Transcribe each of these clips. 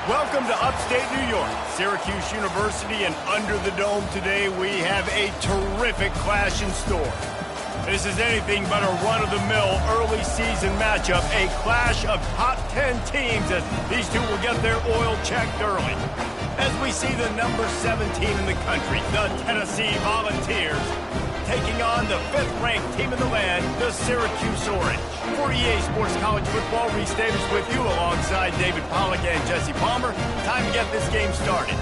Welcome to upstate New York, Syracuse University, and under the dome today we have a terrific clash in store. This is anything but a run-of-the-mill early season matchup, a clash of top 10 teams as these two will get their oil checked early. As we see the number 7 team in the country, the Tennessee Volunteers, taking on the 5th-ranked team in the land, the Syracuse Orange. For EA Sports College Football, Reese Davis with you alongside David Pollack and Jesse Palmer. Time to get this game started.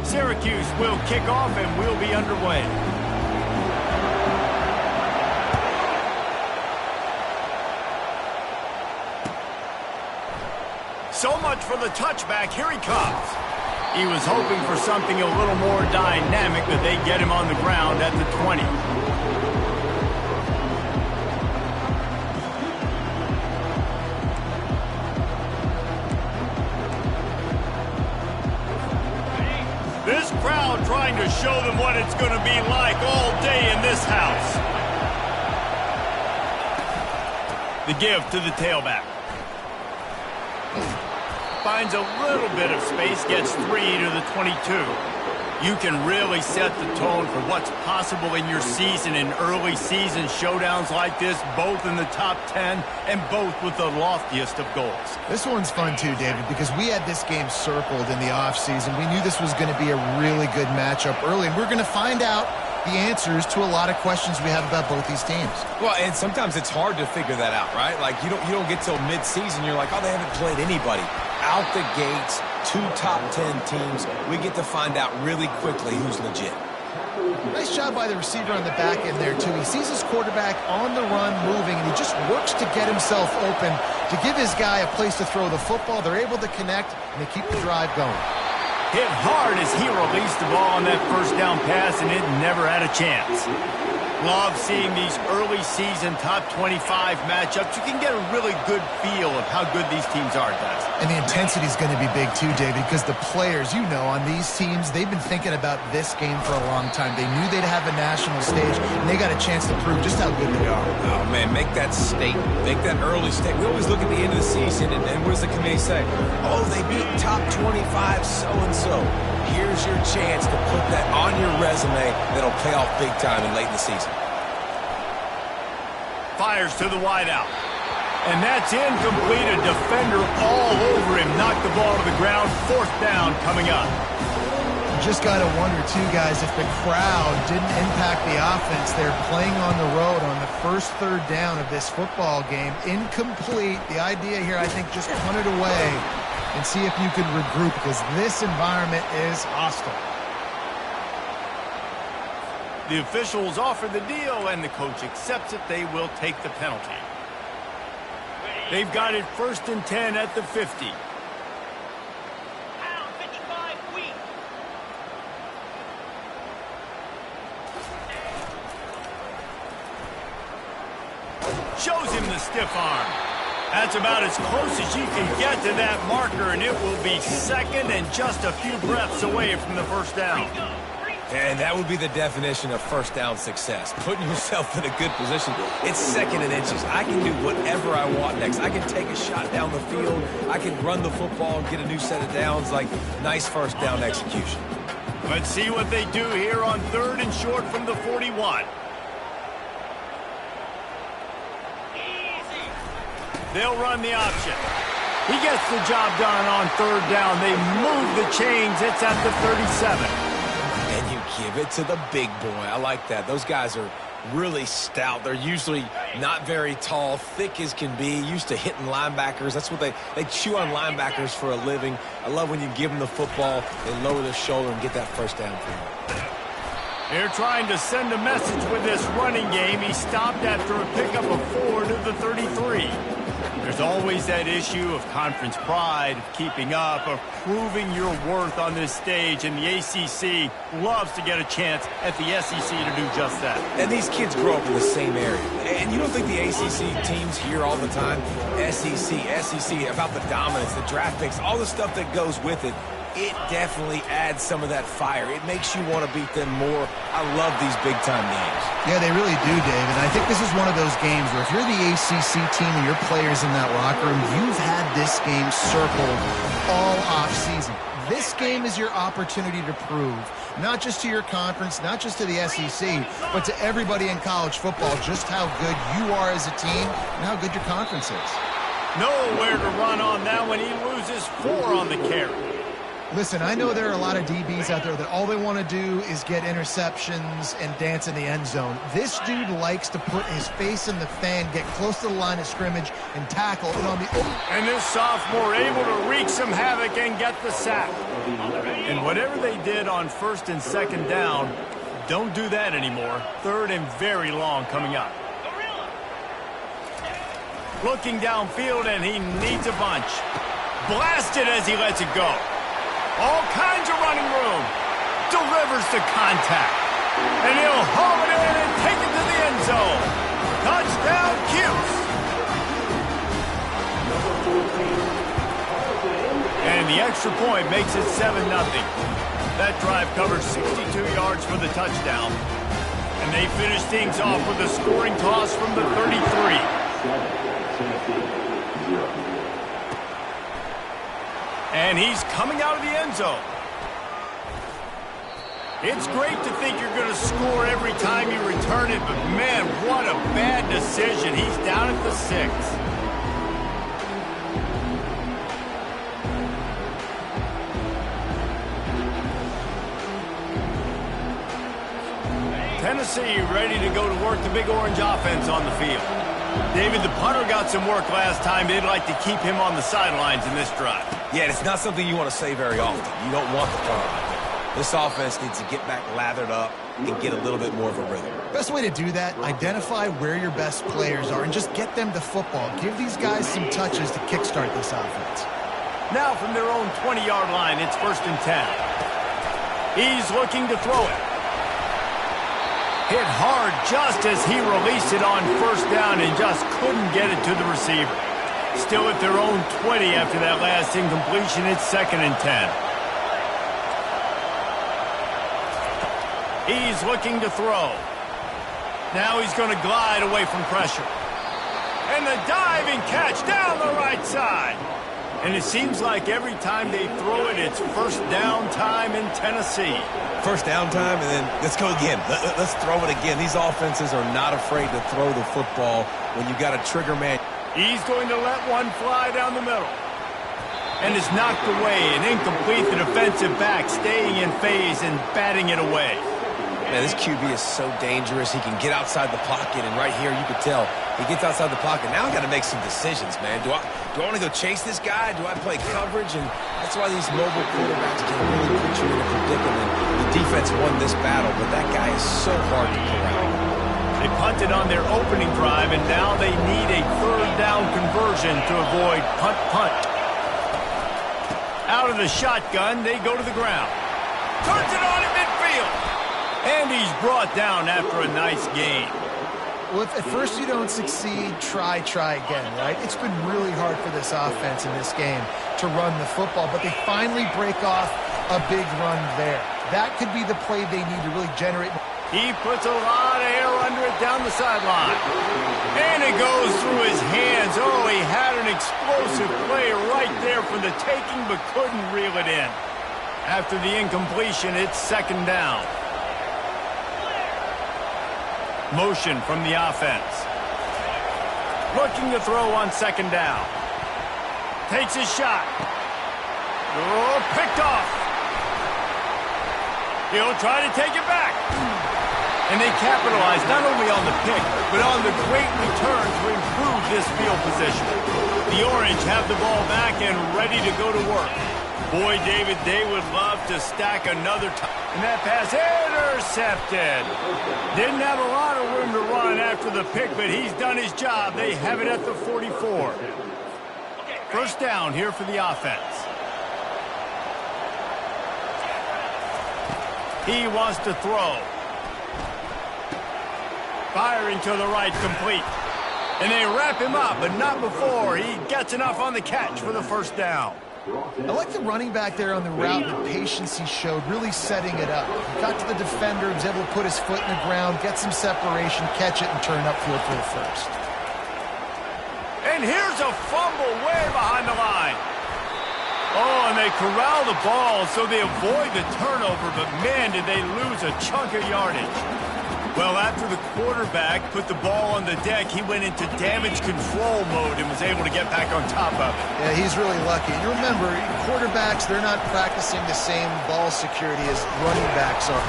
Syracuse will kick off and we'll be underway. So much for the touchback. Here he comes. He was hoping for something a little more dynamic, but they get him on the ground at the 20. This crowd trying to show them what it's going to be like all day in this house. The give to the tailback. Finds a little bit of space, gets 3 to the 22. You can really set the tone for what's possible in your season in early season showdowns like this, both in the top 10 and both with the loftiest of goals. This one's fun too, David, because we had this game circled in the offseason. We knew this was going to be a really good matchup early, and we're going to find out the answers to a lot of questions we have about both these teams. Well, and sometimes it's hard to figure that out, right? Like, you don't get till mid-season, you're like, oh, they haven't played anybody. Out the gates, 2 top 10 teams, we get to find out really quickly who's legit. Nice job by the receiver on the back end there, too. He sees his quarterback on the run moving, and he just works to get himself open to give his guy a place to throw the football. They're able to connect, and they keep the drive going. Hit hard as he released the ball on that first down pass, and it never had a chance. Love seeing these early season top 25 matchups. You can get a really good feel of how good these teams are, guys. And the intensity is going to be big too, David, because the players, you know, on these teams, they've been thinking about this game for a long time. They knew they'd have a national stage, and they got a chance to prove just how good they are. Oh, man, make that statement. Make that early statement. We always look at the end of the season, and what does the committee say? Oh, they beat top 25 so-and-so. Here's your chance to put that on your resume that'll pay off big time in late in the season. Fires to the wideout. And that's incomplete. A defender all over him. Knocked the ball to the ground. 4th down coming up. You just got to wonder, too, guys, if the crowd didn't impact the offense. They're playing on the road on the first 3rd down of this football game. Incomplete. The idea here, I think, just punt it away and see if you can regroup, because this environment is hostile. The officials offer the deal, and the coach accepts it. They will take the penalty. They've got it 1st and 10 at the 50. Shows him the stiff arm. That's about as close as you can get to that marker, and it will be 2nd and just a few breaths away from the 1st down. And that would be the definition of 1st down success. Putting yourself in a good position. It's 2nd and inches. I can do whatever I want next. I can take a shot down the field. I can run the football and get a new set of downs. Like, nice 1st down execution. Let's see what they do here on 3rd and short from the 41. They'll run the option. He gets the job done on 3rd down. They move the chains. It's at the 37. And you give it to the big boy. I like that. Those guys are really stout. They're usually not very tall, thick as can be, used to hitting linebackers. That's what they chew on linebackers for a living. I love when you give them the football, they lower their shoulder and get that 1st down for them. They're trying to send a message with this running game. He stopped after a pickup of 4 to the 33. There's always that issue of conference pride, of keeping up, of proving your worth on this stage, and the ACC loves to get a chance at the SEC to do just that. And these kids grow up in the same area. And you don't think the ACC teams hear all the time, SEC, about the dominance, the draft picks, all the stuff that goes with it. it definitely adds some of that fire. It makes you want to beat them more. I love these big-time games. Yeah, they really do, Dave. And I think this is one of those games where if you're the ACC team and your players in that locker room, you've had this game circled all off-season. This game is your opportunity to prove, not just to your conference, not just to the SEC, but to everybody in college football, just how good you are as a team and how good your conference is. Nowhere to run on that one. He loses 4 on the carry. Listen, I know there are a lot of DBs out there that all they want to do is get interceptions and dance in the end zone. This dude likes to put his face in the fan, get close to the line of scrimmage, and tackle. And this sophomore able to wreak some havoc and get the sack. And whatever they did on 1st and 2nd down, don't do that anymore. 3rd and very long coming up. Looking downfield, and he needs a bunch. Blasted as he lets it go. All kinds of running room. Delivers to contact. And he'll haul it in and take it to the end zone. Touchdown, Cuse. And the extra point makes it 7-0. That drive covers 62 yards for the touchdown. And they finish things off with a scoring toss from the 33. And he's coming out of the end zone. It's great to think you're going to score every time you return it, but man, what a bad decision. He's down at the 6. Tennessee ready to go to work the Big Orange offense on the field. David, the punter got some work last time. They'd like to keep him on the sidelines in this drive. Yeah, it's not something you want to say very often. You don't want the punter out there. This offense needs to get back lathered up and get a little bit more of a rhythm. Best way to do that, identify where your best players are and just get them to football. Give these guys some touches to kickstart this offense. Now from their own 20-yard line, it's 1st and 10. He's looking to throw it. Hit hard just as he released it on 1st down and just couldn't get it to the receiver. Still at their own 20 after that last incompletion. It's 2nd and 10. He's looking to throw. Now he's going to glide away from pressure. And the diving catch down the right side. And it seems like every time they throw it, it's 1st down time in Tennessee. 1st down time, and then let's go again. Let's throw it again. These offenses are not afraid to throw the football when you got a trigger man. He's going to let one fly down the middle. And it's knocked away and incomplete. The defensive back staying in phase and batting it away. Man, this QB is so dangerous. He can get outside the pocket, and right here you could tell he gets outside the pocket. Now I got to make some decisions, man. Do I want to go chase this guy? Do I play coverage? And that's why these mobile quarterbacks can really put you in a predicament. The defense won this battle, but that guy is so hard to corral. They punted on their opening drive, and now they need a 3rd down conversion to avoid punt. Out of the shotgun, they go to the ground. Turns it on in midfield. And he's brought down after a nice gain. Well, if at first you don't succeed, try again, right? It's been really hard for this offense in this game to run the football, but they finally break off a big run there. That could be the play they need to really generate. He puts a lot of air under it down the sideline. And it goes through his hands. Oh, he had an explosive play right there for the taking, but couldn't reel it in. After the incompletion, it's 2nd down. Motion from the offense. Looking to throw on 2nd down. Takes his shot. Oh, picked off. He'll try to take it back. And they capitalize not only on the pick, but on the great return to improve this field position. The Orange have the ball back and ready to go to work. Boy, David, they would love to stack another time. And that pass intercepted. Didn't have a lot of room to run after the pick, but he's done his job. They have it at the 44. 1st down here for the offense. He wants to throw. Firing to the right, complete. And they wrap him up, but not before he gets enough on the catch for the 1st down. I like the running back there on the route, the patience he showed, really setting it up. He got to the defender, was able to put his foot in the ground, get some separation, catch it, and turn upfield for the first. And here's a fumble way behind the line. Oh, and they corral the ball, so they avoid the turnover, but man, did they lose a chunk of yardage. Well, after the quarterback put the ball on the deck, he went into damage control mode and was able to get back on top of it. Yeah, he's really lucky. You remember, quarterbacks, they're not practicing the same ball security as running backs are.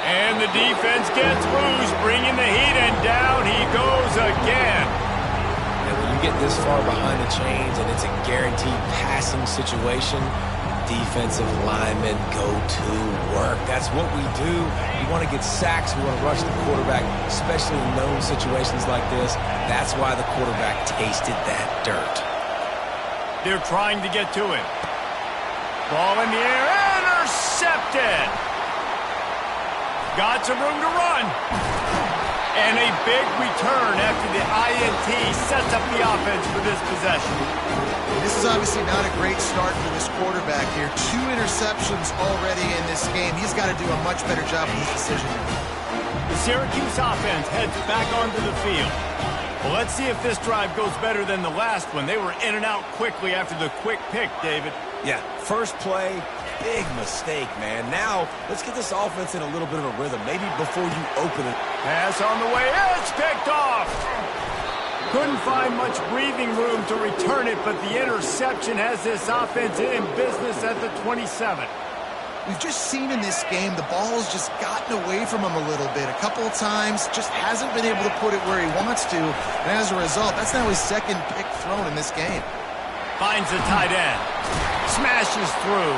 And the defense gets loose, bringing the heat, and down he goes again. And when you get this far behind the chains and it's a guaranteed passing situation, defensive linemen go to work. That's what we do. We want to get sacks. We want to rush the quarterback, especially in known situations like this. That's why the quarterback tasted that dirt. They're trying to get to him. Ball in the air, intercepted. Got some room to run. And a big return after the INT sets up the offense for this possession. This is obviously not a great start for this quarterback here. 2 interceptions already in this game. He's got to do a much better job with his decision. The Syracuse offense heads back onto the field. Well, let's see if this drive goes better than the last one. They were in and out quickly after the quick pick, David. Yeah, first play, big mistake, man. Now, let's get this offense in a little bit of a rhythm, maybe before you open it. Pass on the way, it's picked off. Couldn't find much breathing room to return it, but the interception has this offense in business at the 27. We've just seen in this game the ball's just gotten away from him a little bit. A couple of times, just hasn't been able to put it where he wants to. And as a result, that's now his second pick thrown in this game. Finds the tight end. Smashes through.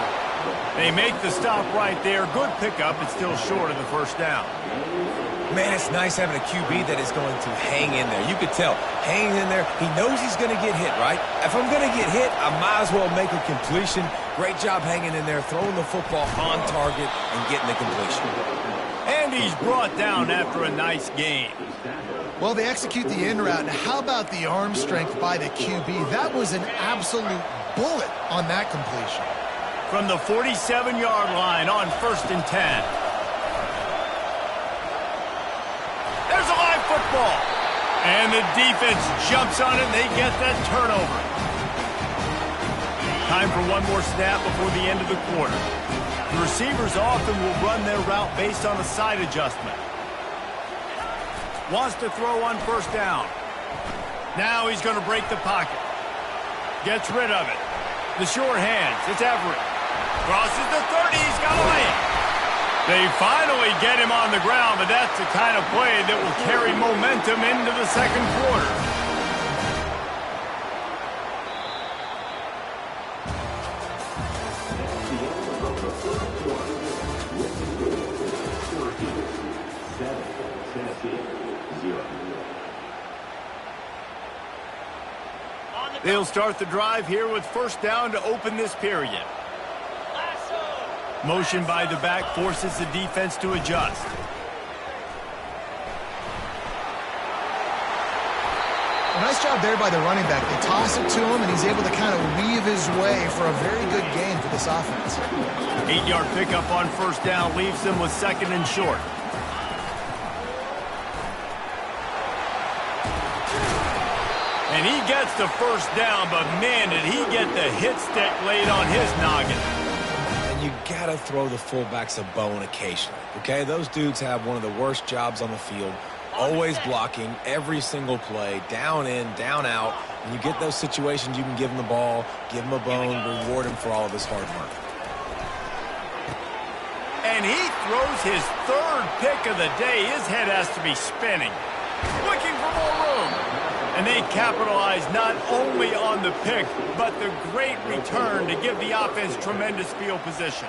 They make the stop right there. Good pickup, but still short of the first down. Man, it's nice having a QB that is going to hang in there. You could tell, hanging in there, he knows he's going to get hit, right? If I'm going to get hit, I might as well make a completion. Great job hanging in there, throwing the football on target and getting the completion. And he's brought down after a nice game. Well, they execute the in route. Now, how about the arm strength by the QB? That was an absolute bullet on that completion. From the 47-yard line on 1st and 10. There's a live football. And the defense jumps on it, and they get that turnover. Time for one more snap before the end of the quarter. The receivers often will run their route based on a side adjustment. Wants to throw on 1st down. Now he's going to break the pocket. Gets rid of it. The sure hands. It's Everett. Crosses the 30. He's got to lay it. They finally get him on the ground, but that's the kind of play that will carry momentum into the second quarter. They'll start the drive here with 1st down to open this period. Motion by the back forces the defense to adjust. A nice job there by the running back. They toss it to him, and he's able to kind of weave his way for a very good gain for this offense. 8-yard pickup on 1st down leaves them with 2nd and short. And he gets the 1st down, but man, did he get the hit stick laid on his noggin. You got to throw the fullbacks a bone occasionally, okay? Those dudes have one of the worst jobs on the field, always blocking every single play, down in, down out. When you get those situations, you can give them the ball, give them a bone, reward him for all of his hard work. And he throws his 3rd pick of the day. His head has to be spinning, looking for more room. And they capitalize not only on the pick, but the great return to give the offense tremendous field position.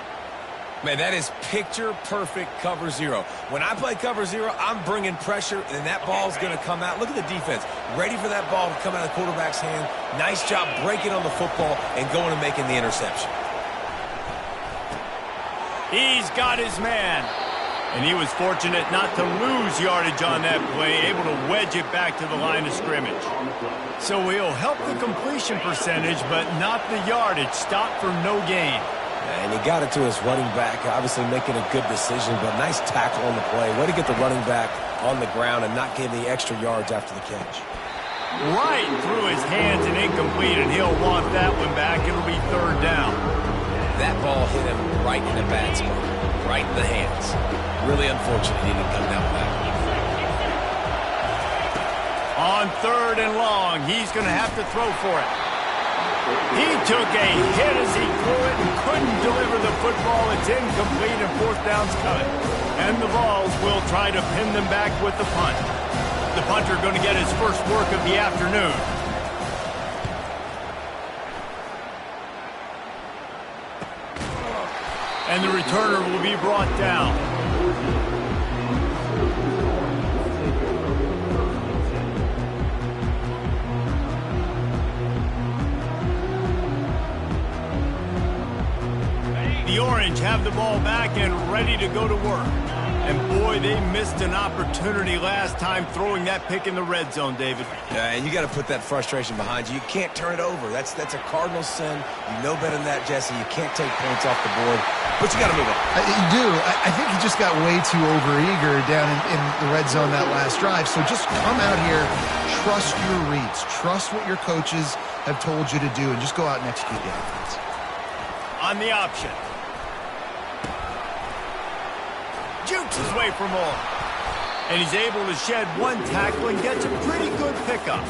Man, that is picture-perfect cover zero. When I play cover zero, I'm bringing pressure, and that ball's going to come out. Look at the defense. Ready for that ball to come out of the quarterback's hand. Nice job breaking on the football and going and making the interception. He's got his man. And he was fortunate not to lose yardage on that play, able to wedge it back to the line of scrimmage. So he'll help the completion percentage, but not the yardage. Stop for no gain. And he got it to his running back, obviously making a good decision, but nice tackle on the play. Way to get the running back on the ground and not give the extra yards after the catch. Right through his hands and incomplete, and he'll want that one back. It'll be third down. That ball hit him right in a bad spot, right in the hands. Really unfortunate he didn't come down with that. On third and long, he's going to have to throw for it. He took a hit as he threw it and couldn't deliver the football. It's incomplete and fourth down's coming. And the Vols will try to pin them back with the punt. The punter going to get his first work of the afternoon. And the returner will be brought down. The Orange have the ball back and ready to go to work. And boy, they missed an opportunity last time throwing that pick in the red zone, David. Yeah, and you got to put that frustration behind you. You can't turn it over. That's a cardinal sin. You know better than that, Jesse. You can't take points off the board, but you got to move on. You do. I think he just got way too overeager down in the red zone that last drive. So just come out here, trust your reads, trust what your coaches have told you to do, and just go out and execute the offense. On the option. Jukes his way for more. And he's able to shed one tackle and gets a pretty good pickup.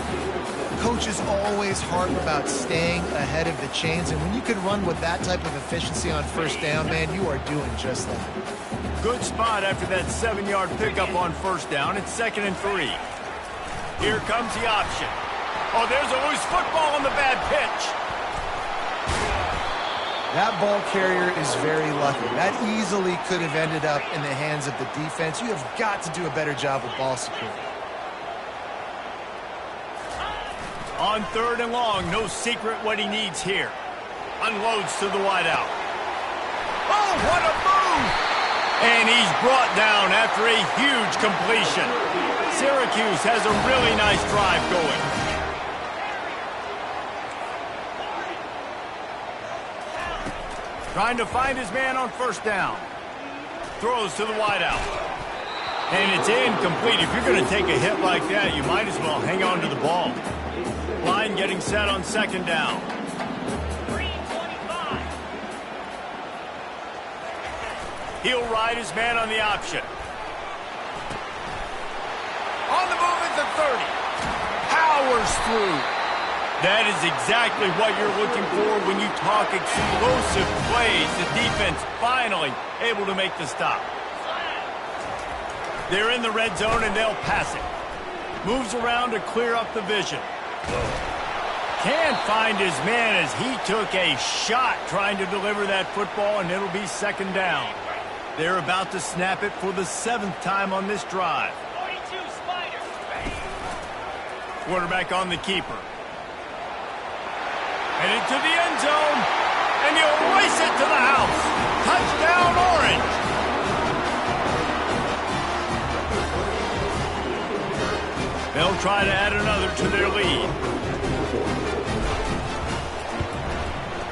Coaches always harp about staying ahead of the chains, and when you can run with that type of efficiency on first down, man, you are doing just that. Good spot after that 7-yard pickup on first down. It's 2nd and 3. Here comes the option. Oh, there's a loose football on the bad pitch. That ball carrier is very lucky. That easily could have ended up in the hands of the defense. You have got to do a better job with ball security. On third and long, no secret what he needs here. Unloads to the wideout. Oh, what a move! And he's brought down after a huge completion. Syracuse has a really nice drive going. Trying to find his man on first down. Throws to the wideout. And it's incomplete. If you're going to take a hit like that, you might as well hang on to the ball. Line getting set on 2nd down. He'll ride his man on the option. On the move at the 30. Powers through. That is exactly what you're looking for when you talk explosive plays. The defense finally able to make the stop. They're in the red zone and they'll pass it. Moves around to clear up the vision. Can't find his man as he took a shot trying to deliver that football, and it'll be 2nd down. They're about to snap it for the 7th time on this drive. Quarterback on the keeper. And into the end zone, and he'll race it to the house. Touchdown, Orange. They'll try to add another to their lead.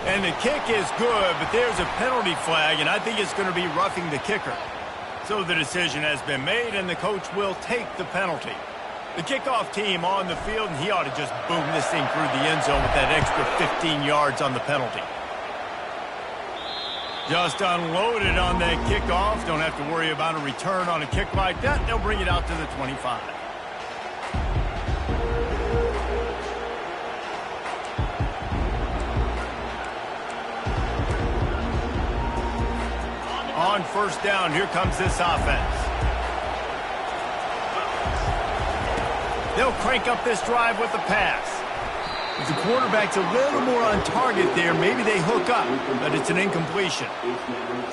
And the kick is good, but there's a penalty flag, and I think it's going to be roughing the kicker. So the decision has been made, and the coach will take the penalty. The kickoff team on the field, and he ought to just boom this thing through the end zone with that extra 15 yards on the penalty. Just unloaded on that kickoff. Don't have to worry about a return on a kick like that. They'll bring it out to the 25. On first down, here comes this offense. They'll crank up this drive with the pass. If the quarterback's a little more on target there, maybe they hook up, but it's an incompletion.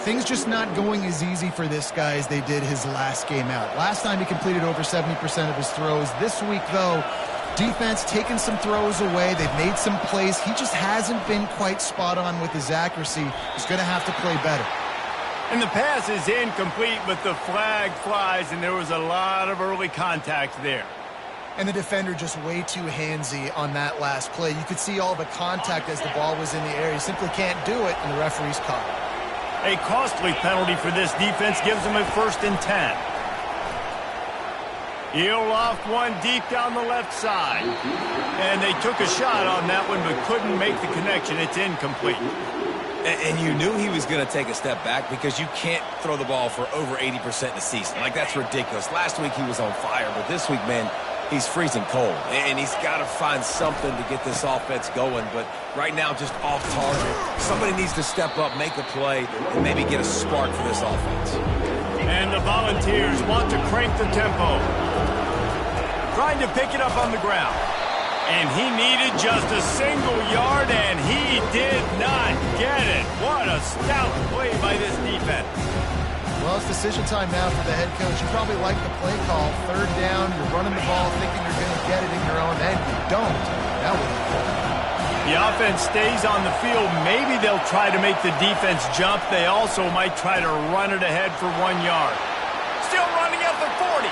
Things just not going as easy for this guy as they did his last game out. Last time he completed over 70% of his throws. This week, though, defense taking some throws away. They've made some plays. He just hasn't been quite spot on with his accuracy. He's going to have to play better. And the pass is incomplete, but the flag flies, and there was a lot of early contact there. And the defender just way too handsy on that last play. You could see all the contact as the ball was in the air. He simply can't do it, and the referee's caught it. A costly penalty for this defense gives them a 1st and 10. He'll loft one deep down the left side. And they took a shot on that one, but couldn't make the connection. It's incomplete. And you knew he was going to take a step back because you can't throw the ball for over 80% in a season. Like, that's ridiculous. Last week he was on fire, but this week, man, he's freezing cold. And he's got to find something to get this offense going. But right now, just off target. Somebody needs to step up, make a play, and maybe get a spark for this offense. And the Volunteers want to crank the tempo. Trying to pick it up on the ground. And he needed just a single yard, and he did not get it. What a stout play by this defense. Well, it's decision time now for the head coach. You probably like the play call. 3rd down, you're running the ball thinking you're going to get it in your own end. You don't. That would be good. The offense stays on the field. Maybe they'll try to make the defense jump. They also might try to run it ahead for 1 yard. Still running at the 40.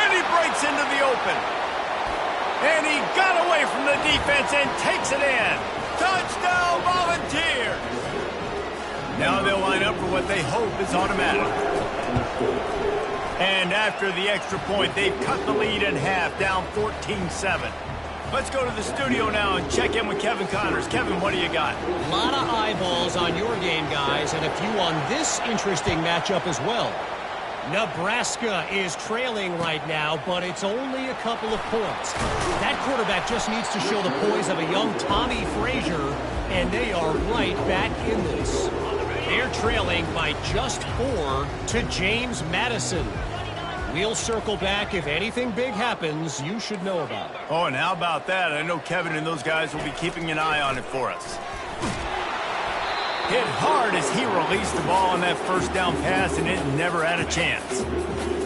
And he breaks into the open. And he got away from the defense and takes it in. Touchdown, Volunteers! Now they'll line up for what they hope is automatic. And after the extra point, they've cut the lead in half, down 14-7. Let's go to the studio now and check in with Kevin Connors. Kevin, what do you got? A lot of eyeballs on your game, guys, and a few on this interesting matchup as well. Nebraska is trailing right now, but it's only a couple of points. That quarterback just needs to show the poise of a young Tommy Frazier, and they are right back in this. They're trailing by just 4 to James Madison. We'll circle back. If anything big happens, you should know about it. Oh, and how about that? I know Kevin and those guys will be keeping an eye on it for us. Hit hard as he released the ball on that 1st down pass, and it never had a chance.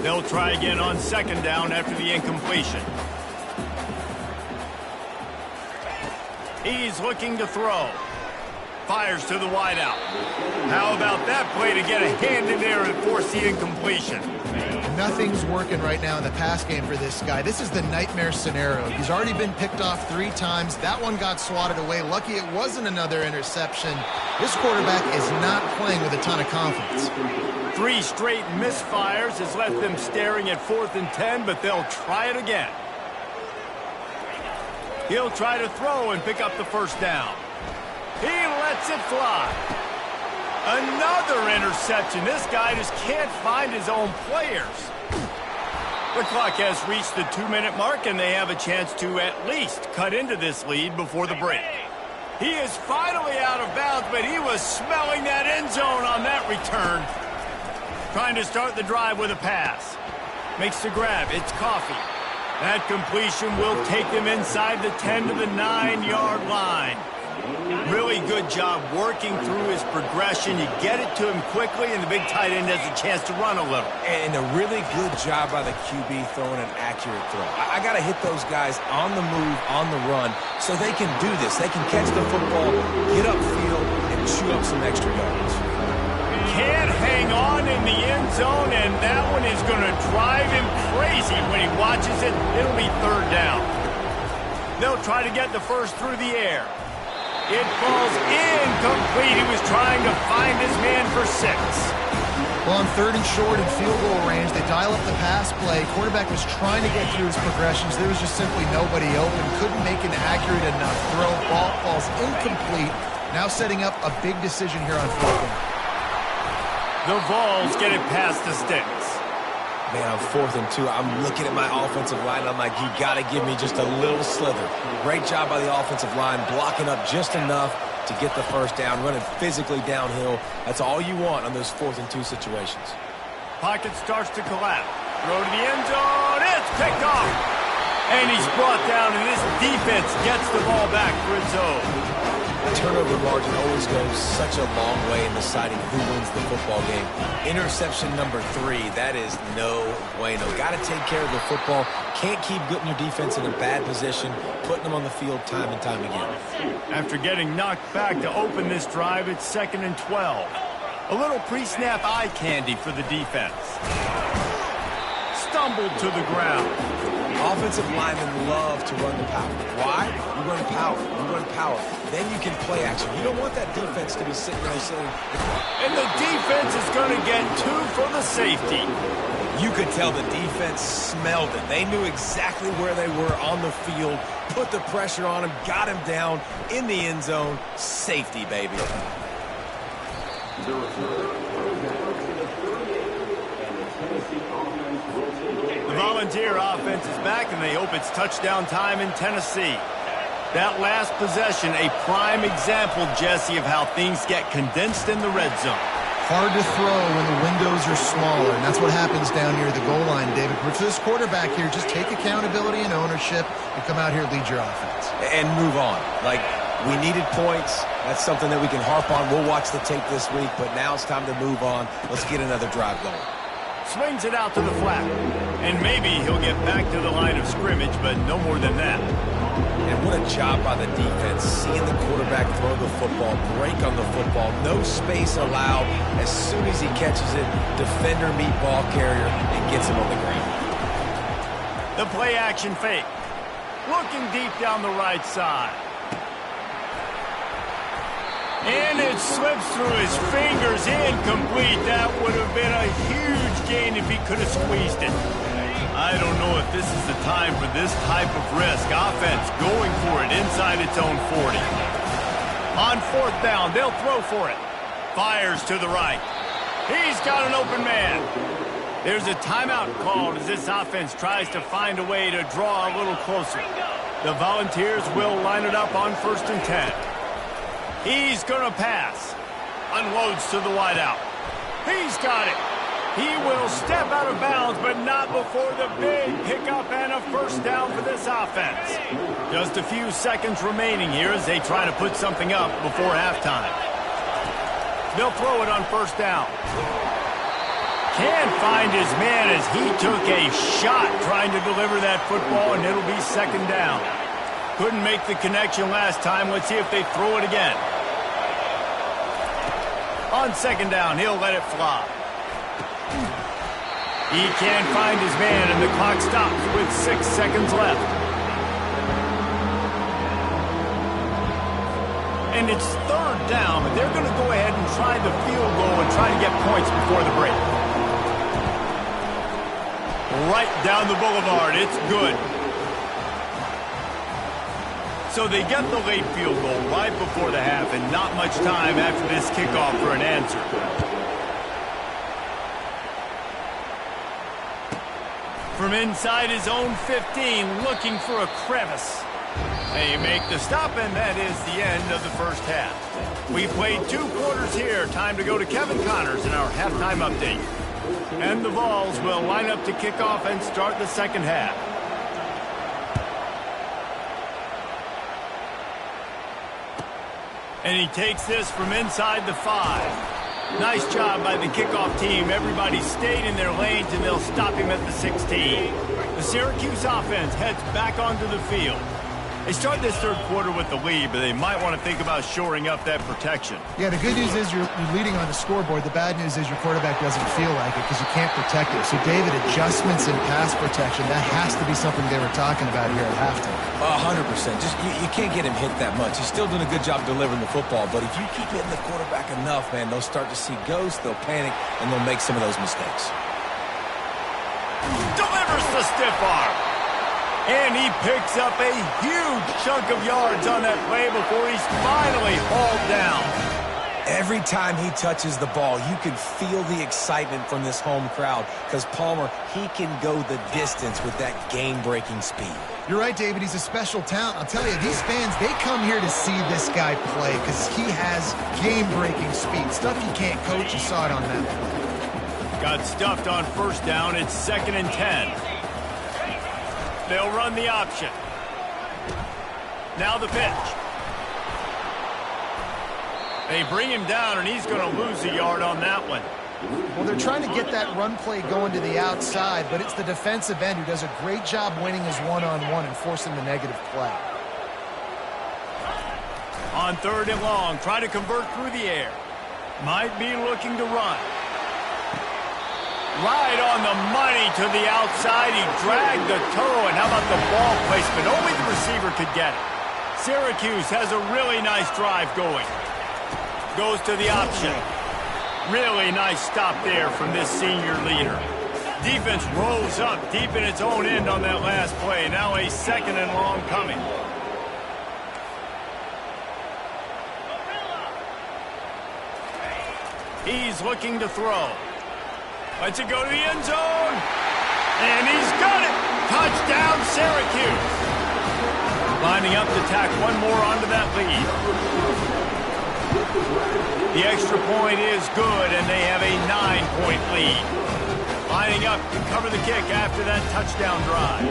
They'll try again on 2nd down after the incompletion. He's looking to throw. Fires to the wideout. How about that play to get a hand in there and force the incompletion? Nothing's working right now in the pass game for this guy. This is the nightmare scenario. He's already been picked off 3 times. That one got swatted away. Lucky it wasn't another interception. This quarterback is not playing with a ton of confidence. 3 straight misfires has left them staring at 4th and 10, but they'll try it again. He'll try to throw and pick up the 1st down. He lets it fly. Another interception. This guy just can't find his own players. The clock has reached the 2-minute mark, and they have a chance to at least cut into this lead before the break. He is finally out of bounds, but he was smelling that end zone on that return. Trying to start the drive with a pass. Makes the grab. It's Coffee. That completion will take them inside the 10 to the 9-yard line. Really good job working through his progression. You get it to him quickly, and the big tight end has a chance to run a little. And a really good job by the QB throwing an accurate throw. I got to hit those guys on the move, on the run, so they can do this. They can catch the football, get upfield, and chew up some extra yards. Can't hang on in the end zone, and that one is going to drive him crazy when he watches it. It'll be 3rd down. They'll try to get the 1st through the air. It falls incomplete. He was trying to find his man for 6. Well, on 3rd and short and field goal range, they dial up the pass play. Quarterback was trying to get through his progressions. There was just simply nobody open. Couldn't make an accurate enough throw. Ball falls incomplete. Now setting up a big decision here on 4th down. The Vols get it past the sticks. Man, on 4th and 2, I'm looking at my offensive line. I'm like, you got to give me just a little slither. Great job by the offensive line, blocking up just enough to get the 1st down, running physically downhill. That's all you want on those 4th and 2 situations. Pocket starts to collapse. Throw to the end zone. It's picked off. And he's brought down, and this defense gets the ball back for its own. The turnover margin always goes such a long way in deciding who wins the football game. Interception number 3, that is no bueno. Got to take care of the football. Can't keep putting your defense in a bad position, putting them on the field time and time again. After getting knocked back to open this drive, it's 2nd and 12. A little pre-snap eye candy for the defense. Stumbled to the ground. Offensive linemen love to run the power. Why? You run power. You run power. Then you can play action. You don't want that defense to be sitting there saying... And the defense is going to get 2 for the safety. You could tell the defense smelled it. They knew exactly where they were on the field, put the pressure on him, got him down in the end zone. Safety, baby. The Volunteer offense is back, and they hope it's touchdown time in Tennessee. That last possession, a prime example, Jesse, of how things get condensed in the red zone. Hard to throw when the windows are smaller, and that's what happens down near the goal line, David. But for this quarterback here, just take accountability and ownership and come out here and lead your offense. And move on. Like, we needed points. That's something that we can harp on. We'll watch the tape this week, but now it's time to move on. Let's get another drive going. Swings it out to the flat. And maybe he'll get back to the line of scrimmage, but no more than that. And what a job by the defense, seeing the quarterback throw the football, break on the football, no space allowed. As soon as he catches it, defender meet ball carrier and gets him on the ground. The play action fake. Looking deep down the right side. And it slips through his fingers, incomplete. That would have been a huge gain if he could have squeezed it. I don't know if this is the time for this type of risk. Offense going for it inside its own 40. On 4th down, they'll throw for it. Fires to the right. He's got an open man. There's a timeout called as this offense tries to find a way to draw a little closer. The Volunteers will line it up on 1st and 10. He's going to pass. Unloads to the wideout. He's got it. He will step out of bounds, but not before the big pickup and a 1st down for this offense. Just a few seconds remaining here as they try to put something up before halftime. They'll throw it on 1st down. Can't find his man as he took a shot trying to deliver that football, and it'll be 2nd down. Couldn't make the connection last time. Let's see if they throw it again. On 2nd down, he'll let it fly. He can't find his man, and the clock stops with 6 seconds left. And it's 3rd down, but they're going to go ahead and try the field goal and try to get points before the break. Right down the boulevard. It's good. So they get the late field goal right before the half, and not much time after this kickoff for an answer. From inside his own 15, looking for a crevice. They make the stop, and that is the end of the 1st half. We played 2 quarters here. Time to go to Kevin Connors in our halftime update. And the Vols will line up to kick off and start the 2nd half. And he takes this from inside the 5. Nice job by the kickoff team. Everybody stayed in their lanes, and they'll stop him at the 16. The Syracuse offense heads back onto the field. They start this 3rd quarter with the lead, but they might want to think about shoring up that protection. Yeah, the good news is you're leading on the scoreboard. The bad news is your quarterback doesn't feel like it because you can't protect it. So, David, adjustments in pass protection, that has to be something they were talking about here at halftime. 100%. Just you can't get him hit that much. He's still doing a good job delivering the football, but if you keep hitting the quarterback enough, man, they'll start to see ghosts, they'll panic, and they'll make some of those mistakes. Delivers the stiff arm. And he picks up a huge chunk of yards on that play before he's finally hauled down. Every time he touches the ball, you can feel the excitement from this home crowd because Palmer, he can go the distance with that game-breaking speed. You're right, David. He's a special talent. I'll tell you, these fans, they come here to see this guy play because he has game-breaking speed. Stuff you can't coach. You saw it on that play. Got stuffed on 1st down. It's 2nd and 10. They'll run the option. Now the pitch. They bring him down, and he's going to lose a yard on that one. Well, they're trying to get that run play going to the outside, but it's the defensive end who does a great job winning his one-on-one and forcing the negative play. On 3rd and long, try to convert through the air. Might be looking to run. Right on the money to the outside. He dragged the toe, and how about the ball placement? Only the receiver could get it. Syracuse has a really nice drive going. Goes to the option. Really nice stop there from this senior leader. Defense rolls up deep in its own end on that last play. Now a 2nd and long coming. He's looking to throw. Lets it go to the end zone. And he's got it. Touchdown, Syracuse. Lining up to tack one more onto that lead. The extra point is good, and they have a 9-point lead. Lining up to cover the kick after that touchdown drive.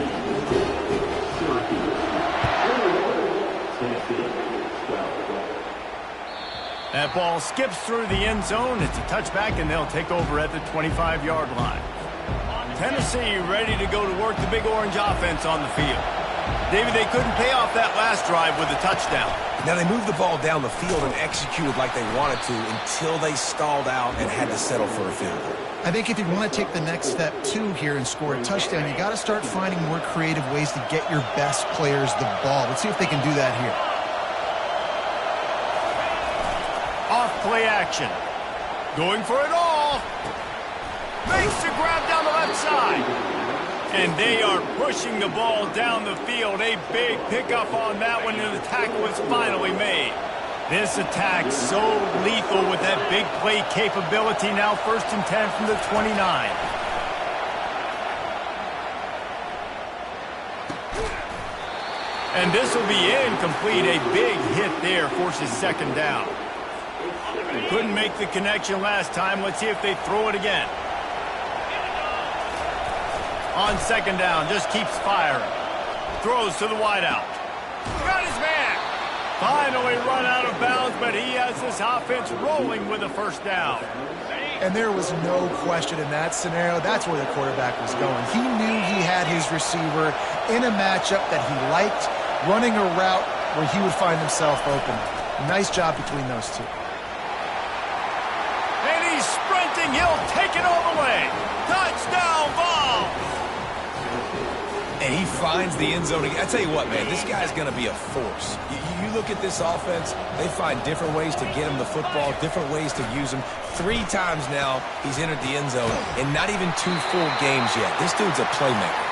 That ball skips through the end zone. It's a touchback, and they'll take over at the 25-yard line. Tennessee ready to go to work the Big Orange offense on the field. David, they couldn't pay off that last drive with a touchdown. Now, they moved the ball down the field and executed like they wanted to until they stalled out and had to settle for a field goal. I think if you want to take the next step, too, here and score a touchdown, you got to start finding more creative ways to get your best players the ball. Let's see if they can do that here. Off play action. Going for it all. Makes the grab down the left side. And they are pushing the ball down the field. A big pickup on that one, and the tackle is finally made. This attack so lethal with that big play capability. Now 1st and 10 from the 29. And this will be incomplete. A big hit there forces 2nd down. Couldn't make the connection last time. Let's see if they throw it again. On 2nd down, just keeps firing. Throws to the wideout. Got his man. Finally run out of bounds, but he has this offense rolling with a 1st down. And there was no question in that scenario. That's where the quarterback was going. He knew he had his receiver in a matchup that he liked, running a route where he would find himself open. Nice job between those two. And he's sprinting. He'll take it all the way. Touchdown ball. And he finds the end zone. I tell you what, man, this guy's going to be a force. You look at this offense, they find different ways to get him the football, different ways to use him. 3 times now he's entered the end zone, and not even 2 full games yet. This dude's a playmaker.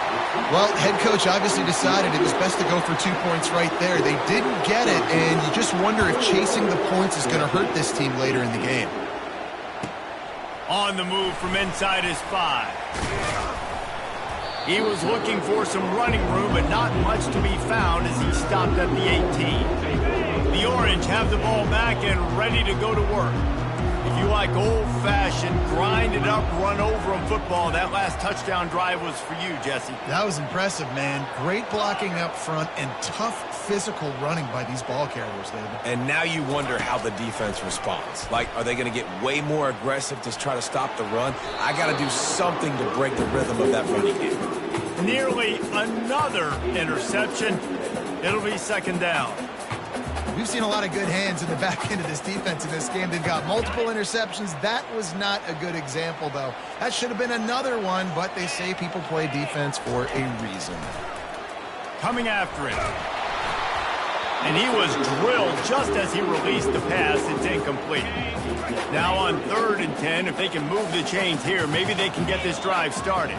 Well, head coach obviously decided it was best to go for 2 points right there. They didn't get it, and you just wonder if chasing the points is going to hurt this team later in the game. On the move from inside his 5. He was looking for some running room, but not much to be found as he stopped at the 18. The Orange have the ball back and ready to go to work. If you like old-fashioned, grind-it-up, run-over-'em football, that last touchdown drive was for you, Jesse. That was impressive, man. Great blocking up front and tough physical running by these ball carriers, David. And now you wonder how the defense responds. Like, are they going to get way more aggressive to try to stop the run? I got to do something to break the rhythm of that running game. Nearly another interception. It'll be 2nd down. We've seen a lot of good hands in the back end of this defense in this game. They've got multiple interceptions. That was not a good example, though. That should have been another one, but they say people play defense for a reason. Coming after him. And he was drilled just as he released the pass. It's incomplete. Now on 3rd and 10, if they can move the chains here, maybe they can get this drive started.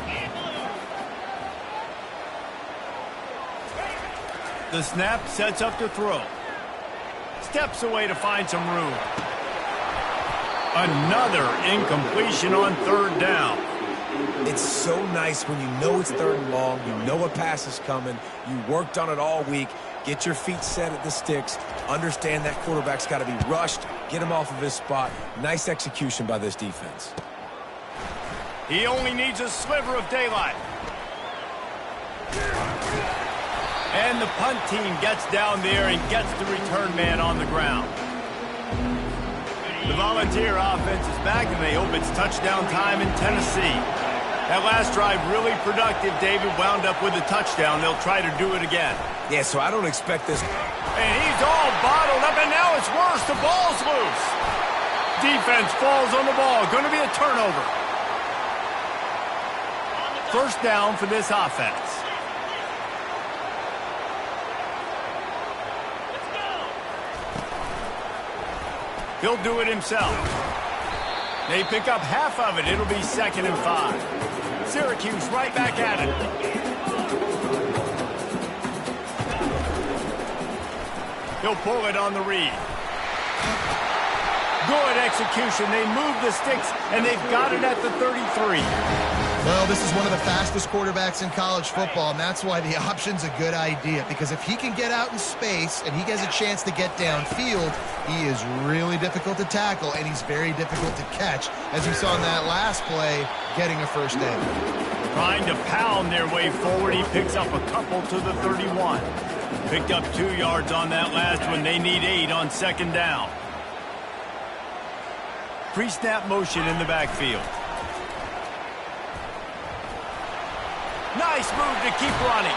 The snap sets up to throw. Steps away to find some room. Another incompletion on 3rd down. It's so nice when you know it's 3rd and long, you know a pass is coming, you worked on it all week, get your feet set at the sticks, understand that quarterback's got to be rushed, get him off of his spot. Nice execution by this defense. He only needs a sliver of daylight. And the punt team gets down there and gets the return man on the ground. The Volunteer offense is back, and they hope it's touchdown time in Tennessee. That last drive really productive. David wound up with a touchdown. They'll try to do it again. Yeah, so I don't expect this. And he's all bottled up, and now it's worse. The ball's loose. Defense falls on the ball. Going to be a turnover. First down for this offense. He'll do it himself. They pick up half of it. It'll be 2nd and 5. Syracuse right back at it. He'll pull it on the read. Good execution. They move the sticks, and they've got it at the 33. Well, this is one of the fastest quarterbacks in college football, and that's why the option's a good idea. Because if he can get out in space and he has a chance to get downfield, he is really difficult to tackle, and he's very difficult to catch. As you saw in that last play, getting a first down. Trying to pound their way forward. He picks up a couple to the 31. Picked up 2 yards on that last one. They need 8 on 2nd down. Pre-snap motion in the backfield. Nice move to keep running.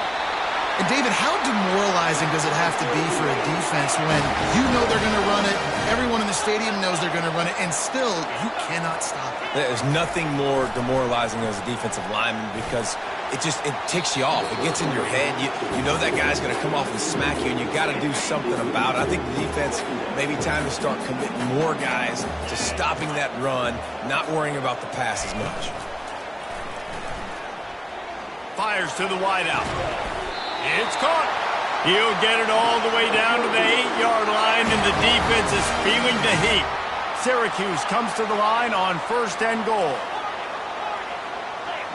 And David, how demoralizing does it have to be for a defense when you know they're going to run it, everyone in the stadium knows they're going to run it, and still you cannot stop it? There's nothing more demoralizing as a defensive lineman because it ticks you off. It gets in your head. You know that guy's going to come off and smack you, and you got to do something about it. I think the defense maybe time to start committing more guys to stopping that run, not worrying about the pass as much. Fires to the wideout. It's caught. He'll get it all the way down to the 8-yard line, and the defense is feeling the heat. Syracuse comes to the line on 1st and goal.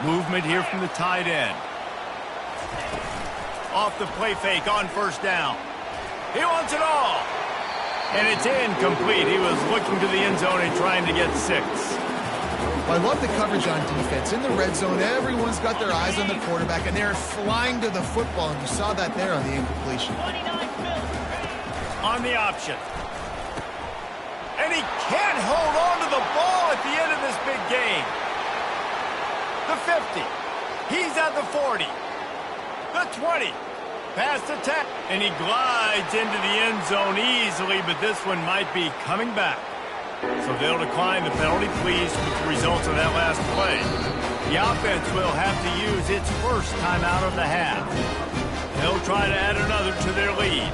Movement here from the tight end. Off the play fake on 1st down. He wants it all. And it's incomplete. He was looking to the end zone and trying to get 6. I love the coverage on defense. In the red zone, everyone's got their eyes on the quarterback, and they're flying to the football, and you saw that there on the incompletion. On the option. And he can't hold on to the ball at the end of this big game. The 50. He's at the 40. The 20. Past the 10. And he glides into the end zone easily, but this one might be coming back. So they'll decline the penalty, pleased with the results of that last play. The offense will have to use its first timeout of the half. They'll try to add another to their lead.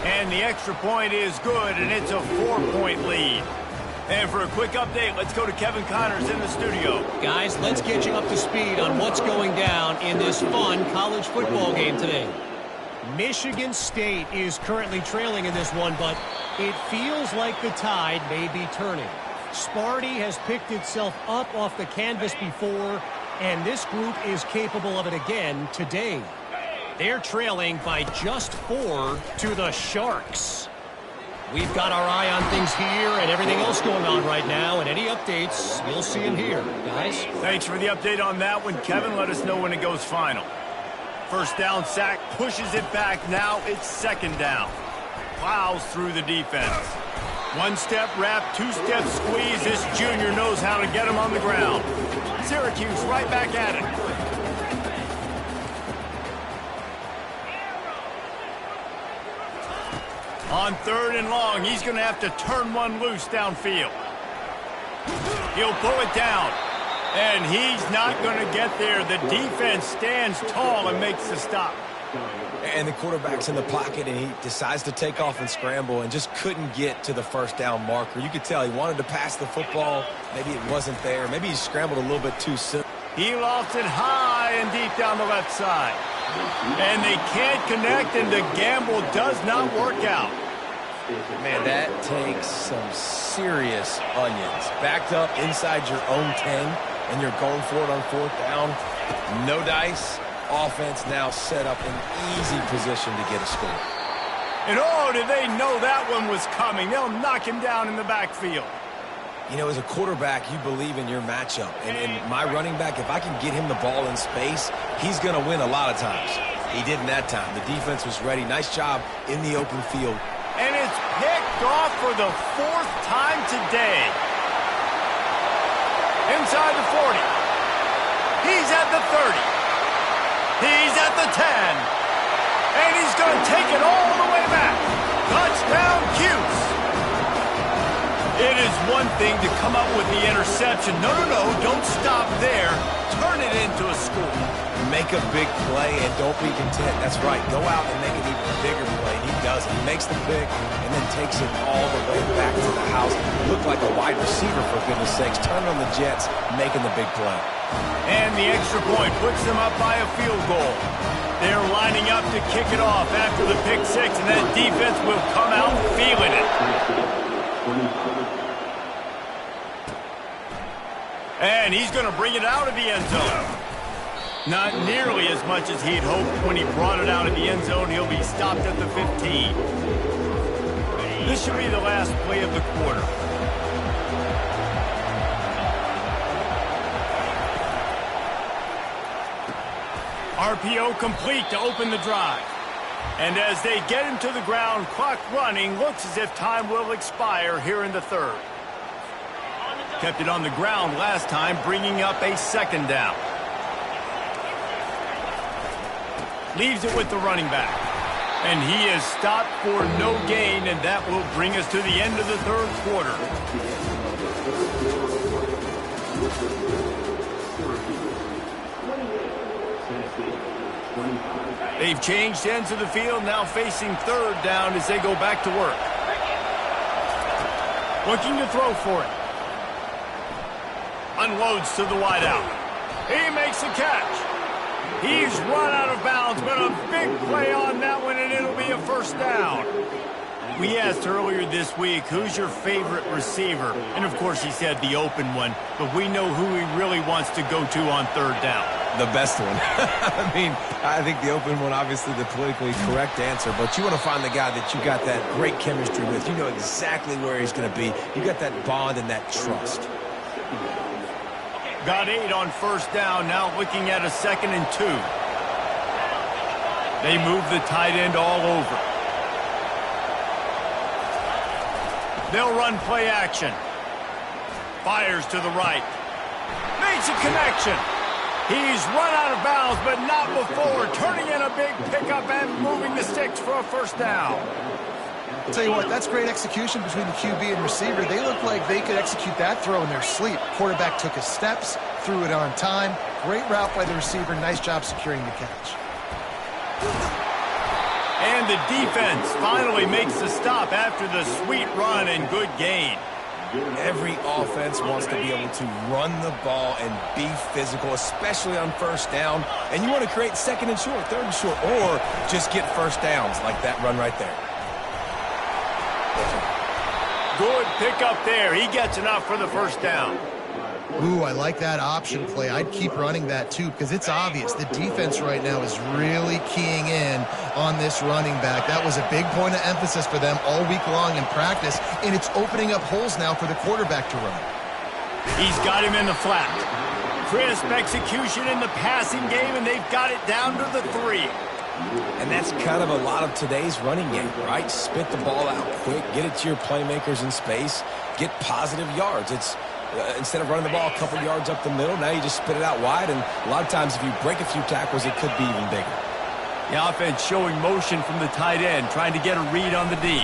And the extra point is good, and it's a 4-point lead. And for a quick update, let's go to Kevin Connors in the studio. Guys, let's get you up to speed on what's going down in this fun college football game today. Michigan State is currently trailing in this one, but it feels like the tide may be turning. Sparty has picked itself up off the canvas before, and this group is capable of it again today. They're trailing by just 4 to the Sharks. We've got our eye on things here and everything else going on right now, and any updates, you'll see them here, guys. Thanks for the update on that one, Kevin. Let us know when it goes final. First down sack, pushes it back. Now it's 2nd down. Plows through the defense. 1-step wrap, 2-step squeeze. This junior knows how to get him on the ground. Syracuse right back at it. On 3rd and long, he's going to have to turn one loose downfield. He'll pull it down. And he's not going to get there. The defense stands tall and makes the stop. And the quarterback's in the pocket, and he decides to take off and scramble and just couldn't get to the 1st down marker. You could tell he wanted to pass the football. Maybe it wasn't there. Maybe he scrambled a little bit too soon. He lofts it high and deep down the left side. And they can't connect, and the gamble does not work out. Man, that takes some serious onions. Backed up inside your own 10, and you're going for it on 4th down. No dice. Offense now set up in easy position to get a score. And oh, did they know that one was coming. They'll knock him down in the backfield. You know, as a quarterback, you believe in your matchup. And my running back, if I can get him the ball in space, he's going to win a lot of times. He didn't that time. The defense was ready. Nice job in the open field. And it's picked off for the 4th time today. Inside the 40. He's at the 30. He's at the 10. And he's going to take it all the way back. one thing to come up with the interception. No, don't stop there. Turn it into a score. Make a big play and don't be content. That's right. Go out and make an even bigger play. He does it. He makes the pick and then takes it all the way back to the house. Looked like a wide receiver, for goodness sakes. Turn on the Jets, making the big play. And the extra point puts them up by a field goal. They're lining up to kick it off after the pick six, and that defense will come out feeling it. And he's going to bring it out of the end zone. Not nearly as much as he'd hoped when he brought it out of the end zone. He'll be stopped at the 15. This should be the last play of the quarter. RPO complete to open the drive. And as they get him to the ground, clock running, looks as if time will expire here in the third. Kept it on the ground last time, bringing up a second down. Leaves it with the running back. And he is stopped for no gain, and that will bring us to the end of the third quarter. They've changed ends of the field, now facing third down as they go back to work. Looking to throw for it. Unloads to the wideout. He makes a catch. He's run out of bounds, but a big play on that one, and it'll be a first down. We asked earlier this week, who's your favorite receiver? And, of course, he said the open one, but we know who he really wants to go to on third down. The best one. I mean, I think the open one, obviously the politically correct answer, but you want to find the guy that you got that great chemistry with. You know exactly where he's going to be. You got that bond and that trust. Got 8 on first down, now looking at a 2nd and 2. They move the tight end all over. They'll run play action. Fires to the right. Makes a connection. He's run out of bounds, but not before. Turning in a big pickup and moving the sticks for a first down. I'll tell you what, that's great execution between the QB and receiver. They look like they could execute that throw in their sleep. Quarterback took his steps, threw it on time. Great route by the receiver. Nice job securing the catch. And the defense finally makes the stop after the sweet run and good gain. Every offense wants to be able to run the ball and be physical, especially on first down. And you want to create 2nd and short, 3rd and short, or just get first downs like that run right there. Good pickup there. He gets enough for the first down. Ooh, I like that option play. I'd keep running that too because it's obvious the defense right now is really keying in on this running back. That was a big point of emphasis for them all week long in practice, and it's opening up holes now for the quarterback to run. He's got him in the flat. Crisp execution in the passing game, and they've got it down to the 3. And that's kind of a lot of today's running game, right? Spit the ball out quick, get it to your playmakers in space, get positive yards. It's instead of running the ball a couple yards up the middle, now you just spit it out wide, and a lot of times if you break a few tackles, it could be even bigger. The offense showing motion from the tight end, trying to get a read on the D.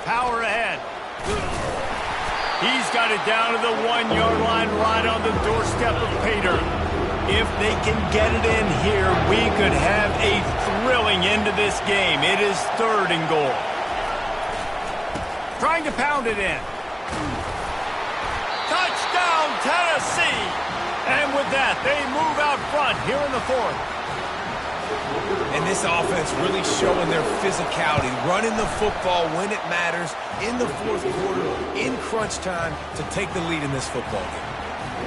Power ahead. He's got it down to the 1-yard line right on the doorstep of Pater. If they can get it in here, we could have a thrilling end to this game. It is 3rd and goal. Trying to pound it in. Touchdown, Tennessee! And with that, they move out front here in the 4th. And this offense really showing their physicality, running the football when it matters, in the 4th quarter, in crunch time, to take the lead in this football game.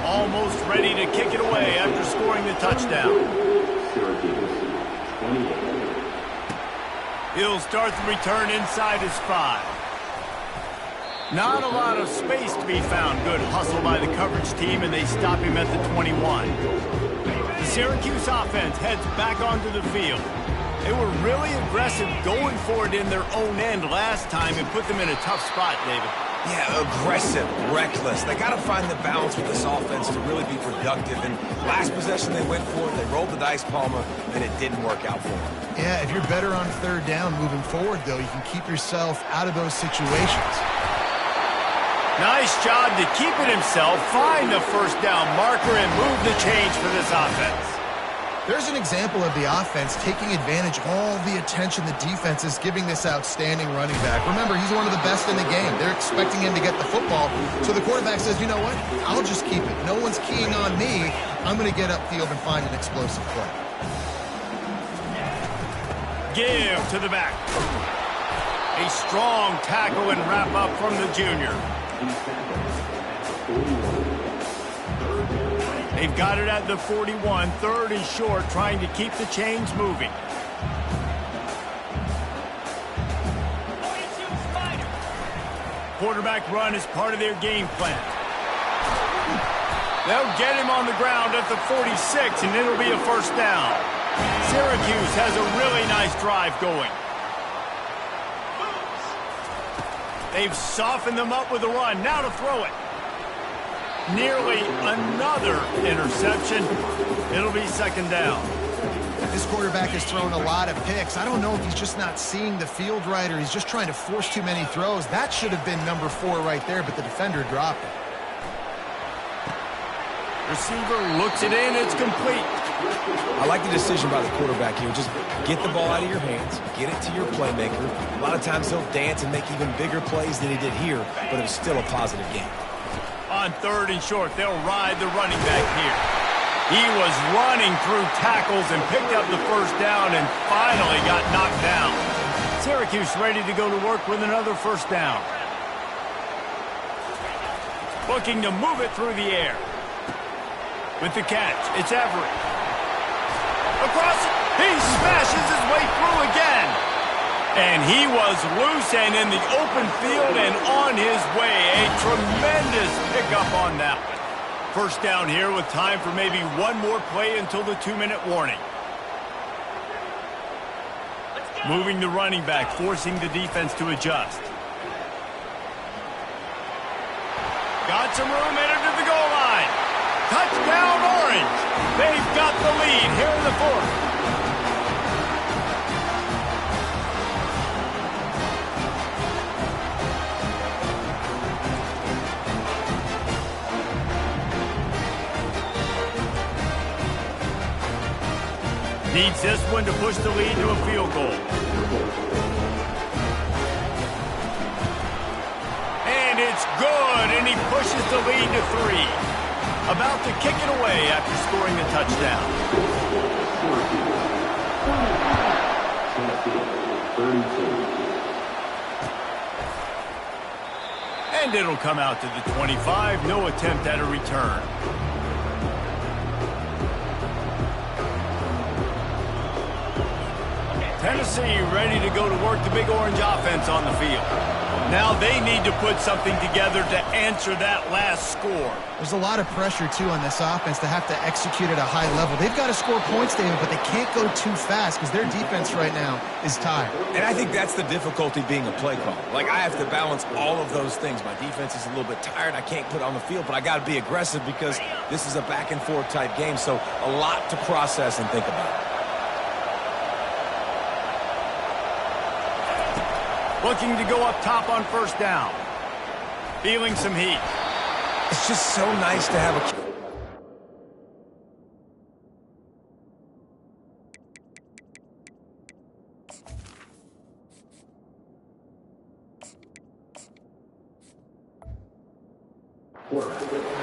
Almost ready to kick it away after scoring the touchdown. He'll start the return inside his 5. Not a lot of space to be found. Good hustle by the coverage team, and they stop him at the 21. The Syracuse offense heads back onto the field. They were really aggressive going for it in their own end last time and put them in a tough spot, David. Yeah, aggressive, reckless. They got to find the balance with this offense to really be productive. And last possession they went for it, they rolled the dice, Palmer, and it didn't work out for them. Yeah, if you're better on 3rd down moving forward, though, you can keep yourself out of those situations. Nice job to keep it himself, find the first down marker, and move the change for this offense. There's an example of the offense taking advantage of all the attention the defense is giving this outstanding running back. Remember, he's one of the best in the game. They're expecting him to get the football. So the quarterback says, you know what? I'll just keep it. No one's keying on me. I'm going to get upfield and find an explosive play. Give to the back. A strong tackle and wrap up from the junior. They've got it at the 41, third and short, trying to keep the chains moving. Quarterback run is part of their game plan. They'll get him on the ground at the 46, and it'll be a first down. Syracuse has a really nice drive going. They've softened them up with a run. Now to throw it. Nearly another interception. It'll be second down. This quarterback has thrown a lot of picks. I don't know if he's just not seeing the field right or he's just trying to force too many throws. That should have been number 4 right there, but the defender dropped it. Receiver looks it in. It's complete. I like the decision by the quarterback here. Just get the ball out of your hands, get it to your playmaker. A lot of times he'll dance and make even bigger plays than he did here, but it was still a positive game. On third and short, they'll ride the running back here. He was running through tackles and picked up the first down and finally got knocked down. Syracuse ready to go to work with another first down. Looking to move it through the air. With the catch, it's Everett. Across it, he smashes his way through again. And he was loose and in the open field and on his way. A tremendous pickup on that one. First down here with time for maybe one more play until the 2-minute warning. Moving the running back, forcing the defense to adjust. Got some room, entered to the goal line. Touchdown, Orange. They've got the lead here in the fourth. Needs this one to push the lead to a field goal. And it's good, and he pushes the lead to 3. About to kick it away after scoring the touchdown. And it'll come out to the 25. No attempt at a return. Tennessee ready to go to work the Big Orange offense on the field. Now they need to put something together to answer that last score. There's a lot of pressure, too, on this offense to have to execute at a high level. They've got to score points, David, but they can't go too fast because their defense right now is tired. And I think that's the difficulty being a play caller. Like, I have to balance all of those things. My defense is a little bit tired. I can't put it on the field, but I got to be aggressive because this is a back-and-forth type game, so a lot to process and think about. Looking to go up top on first down. Feeling some heat. It's just so nice to have a...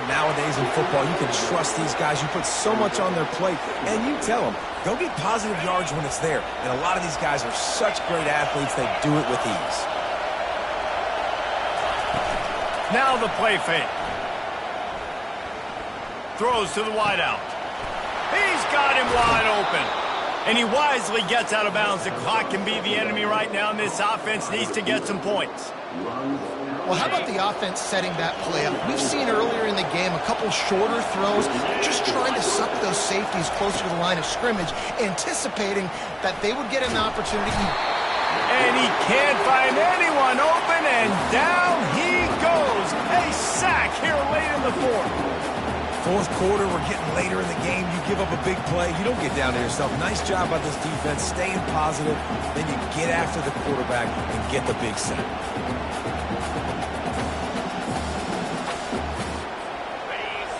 Nowadays in football, you can trust these guys. You put so much on their plate, and you tell them, go get positive yards when it's there. And a lot of these guys are such great athletes, they do it with ease. Now the play fake. Throws to the wideout. He's got him wide open. And he wisely gets out of bounds. The clock can be the enemy right now, and this offense needs to get some points. Well, how about the offense setting that play up? We've seen earlier in the game a couple shorter throws, just trying to suck those safeties closer to the line of scrimmage, anticipating that they would get an opportunity. And he can't find anyone open, and down he goes. A sack here late in the fourth. Fourth quarter, we're getting later in the game. You give up a big play, you don't get down to yourself. Nice job by this defense, staying positive. Then you get after the quarterback and get the big sack.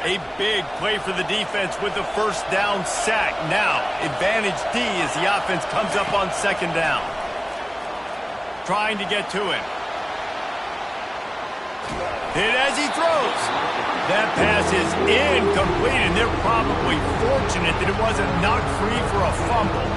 A big play for the defense with the first down sack. Now, advantage D as the offense comes up on second down. Trying to get to him. Hit as he throws. That pass is incomplete, and they're probably fortunate that it wasn't knocked free for a fumble.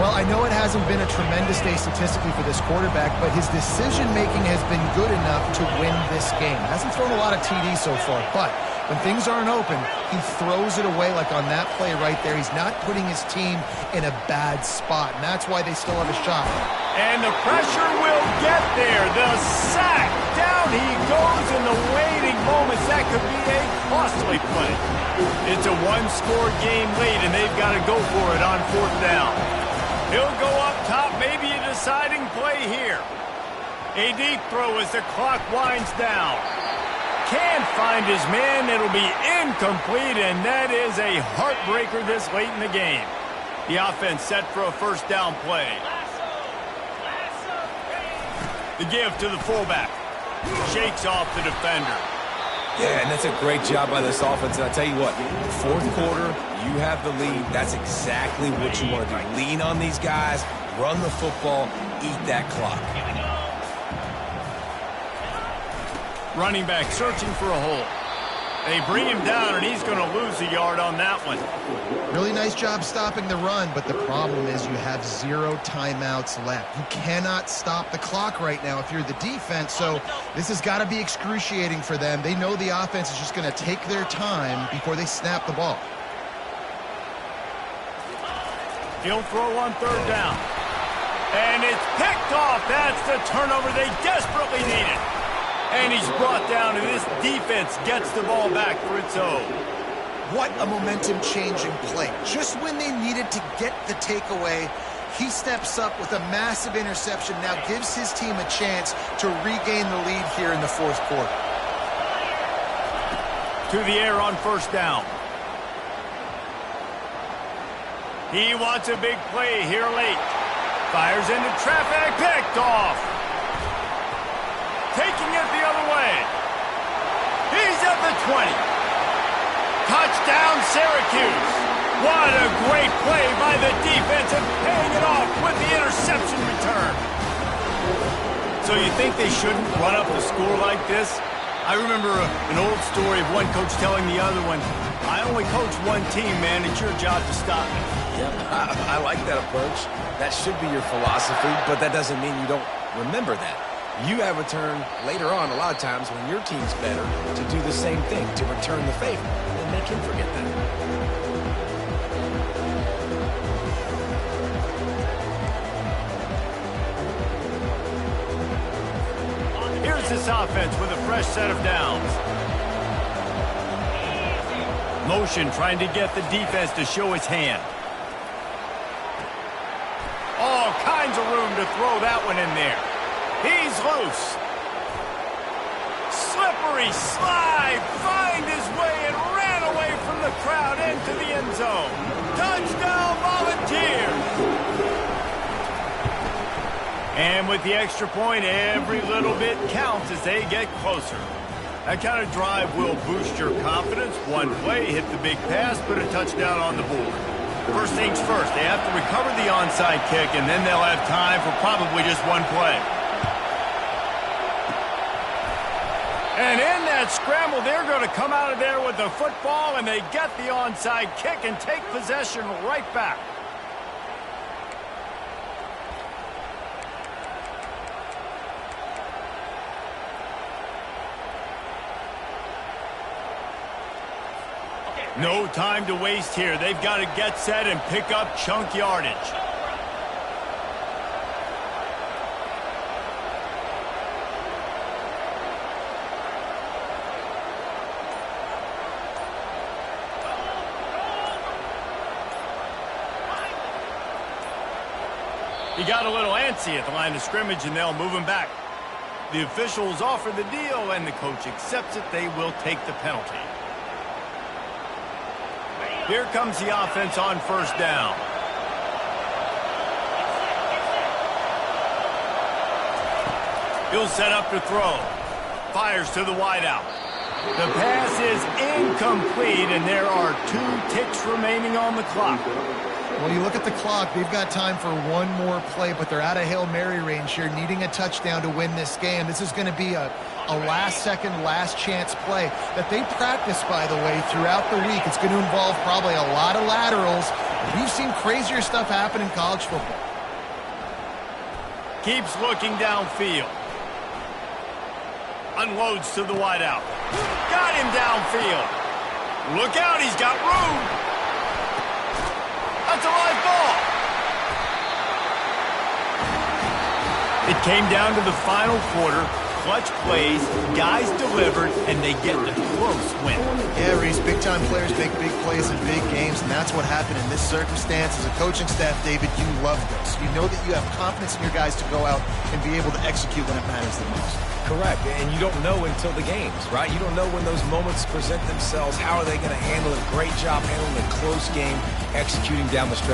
Well, I know it hasn't been a tremendous day statistically for this quarterback, but his decision-making has been good enough to win this game. Hasn't thrown a lot of TDs so far, but when things aren't open, he throws it away like on that play right there. He's not putting his team in a bad spot, and that's why they still have a shot. And the pressure will get there. The sack. Down he goes in the waiting moments. That could be a costly play. It's a one-score game late, and they've got to go for it on fourth down. He'll go up top, maybe a deciding play here. A deep throw as the clock winds down. Can't find his man. It'll be incomplete, and that is a heartbreaker this late in the game. The offense set for a first down play. The give to the fullback. Shakes off the defender. Yeah, and that's a great job by this offense. And I tell you what, fourth quarter, you have the lead. That's exactly what you want to do. Lean on these guys, run the football, eat that clock. Running back searching for a hole. They bring him down, and he's going to lose a yard on that one. Really nice job stopping the run, but the problem is you have 0 timeouts left. You cannot stop the clock right now if you're the defense, so this has got to be excruciating for them. They know the offense is just going to take their time before they snap the ball. He'll throw on third down. And it's picked off. That's the turnover they desperately needed. And he's brought down, and this defense gets the ball back for its own. What a momentum-changing play. Just when they needed to get the takeaway, he steps up with a massive interception, now gives his team a chance to regain the lead here in the fourth quarter. To the air on first down. He wants a big play here late. Fires into traffic, picked off. Taking it the other way. He's at the 20. Touchdown, Syracuse. What a great play by the defense and paying it off with the interception return. So you think they shouldn't run up the score like this? I remember an old story of one coach telling the other one, I only coach one team, man. It's your job to stop me. Yeah, I like that approach. That should be your philosophy, but that doesn't mean you don't remember that. You have a turn later on a lot of times when your team's better to do the same thing, to return the favor. And they can forget that. Here's this offense with a fresh set of downs. Motion trying to get the defense to show his hand. All kinds of room to throw that one in there. He's loose. Slippery slide. Find his way and ran away from the crowd into the end zone. Touchdown, Volunteers. And with the extra point, every little bit counts as they get closer. That kind of drive will boost your confidence. One play, hit the big pass, put a touchdown on the board. First things first, they have to recover the onside kick, and then they'll have time for probably just one play. And in that scramble, they're going to come out of there with the football, and they get the onside kick and take possession right back. No time to waste here. They've got to get set and pick up chunk yardage. He got a little antsy at the line of scrimmage, and they'll move him back. The officials offer the deal, and the coach accepts it. They will take the penalty. Here comes the offense on first down. He'll set up to throw. Fires to the wideout. The pass is incomplete, and there are 2 ticks remaining on the clock. Well, you look at the clock, they've got time for one more play, but they're out of Hail Mary range here, needing a touchdown to win this game. This is going to be a last-second, last-chance play that they practice, by the way, throughout the week. It's going to involve probably a lot of laterals. We've seen crazier stuff happen in college football. Keeps looking downfield. Unloads to the wideout. Got him downfield. Look out, he's got room. That's a live ball. It came down to the final quarter. Clutch plays, guys delivered, and they get the close win. Yeah, Reese, big-time players make big plays in big games, and that's what happened in this circumstance. As a coaching staff, David, you love this. You know that you have confidence in your guys to go out and be able to execute when it matters the most. Correct, and you don't know until the games, right? You don't know when those moments present themselves. How are they going to handle it? Great job handling a close game, executing down the stretch.